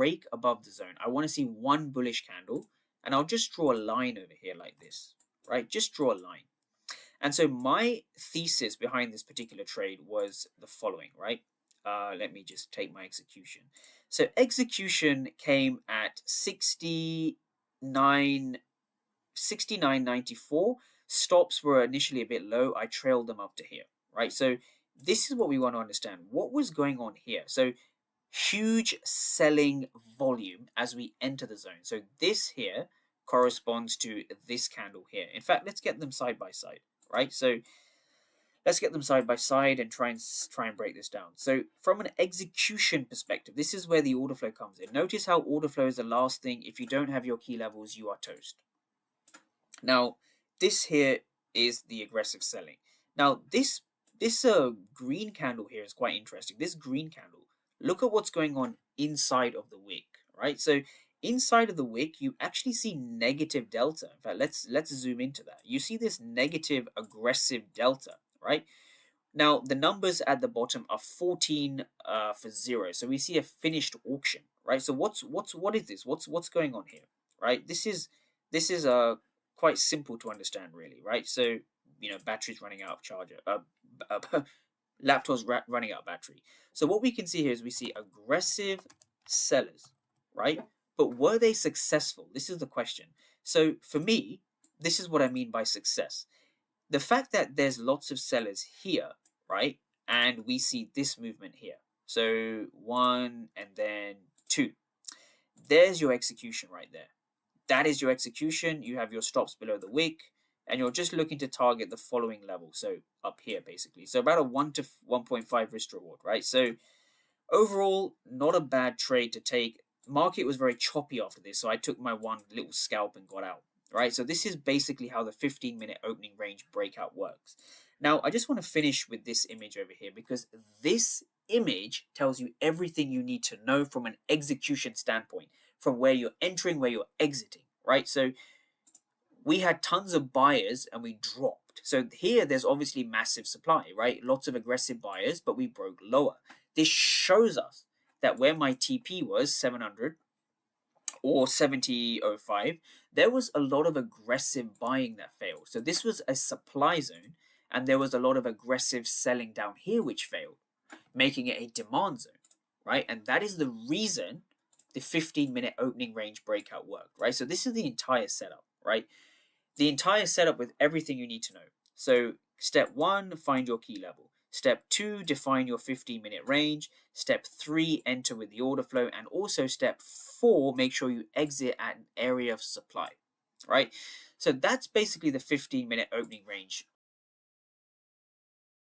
break above the zone. I want to see one bullish candle, and I'll just draw a line over here like this, right? Just draw a line. And so my thesis behind this particular trade was the following, right? Let me just take my execution. So execution came at 69.94. Stops were initially a bit low. I trailed them up to here, right? So this is what we want to understand. What was going on here? So huge selling volume as we enter the zone. So this here corresponds to this candle here. In fact, let's get them side by side, right? So let's get them side by side and try and break this down. So from an execution perspective, this is where the order flow comes in. Notice how order flow is the last thing. If you don't have your key levels, you are toast. Now, this here is the aggressive selling. Now, this green candle here is quite interesting. This green candle, look at what's going on inside of the wick, right? So inside of the wick, you actually see negative delta. In fact, let's zoom into that. You see this negative aggressive delta, right? Now, the numbers at the bottom are 14 for 0. So we see a finished auction, right? So what is this? What's going on here, right? This is quite simple to understand, really, right? So, batteries running out of charger, laptops running out of battery. So what we can see here is we see aggressive sellers, right? But were they successful? This is the question. So for me, this is what I mean by success. The fact that there's lots of sellers here, right? And we see this movement here. So 1 and then 2. There's your execution right there. That is your execution. You have your stops below the wick, and you're just looking to target the following level. So up here, basically. So about a 1 to 1.5 risk reward, right? So overall, not a bad trade to take. Market was very choppy after this, so I took my one little scalp and got out, right? So this is basically how the 15-minute opening range breakout works. Now, I just want to finish with this image over here, because this image tells you everything you need to know from an execution standpoint, from where you're entering, where you're exiting, right? So we had tons of buyers and we dropped. So here there's obviously massive supply, right? Lots of aggressive buyers, but we broke lower. This shows us that where my TP was 700 or 70.05, there was a lot of aggressive buying that failed. So this was a supply zone, and there was a lot of aggressive selling down here which failed, making it a demand zone, right? And that is the reason the 15-minute opening range breakout worked, right? So this is the entire setup, right? The entire setup with everything you need to know. So step 1, find your key level. Step 2, define your 15-minute range. Step 3, enter with the order flow. And also step 4, make sure you exit at an area of supply, right? So that's basically the 15-minute opening range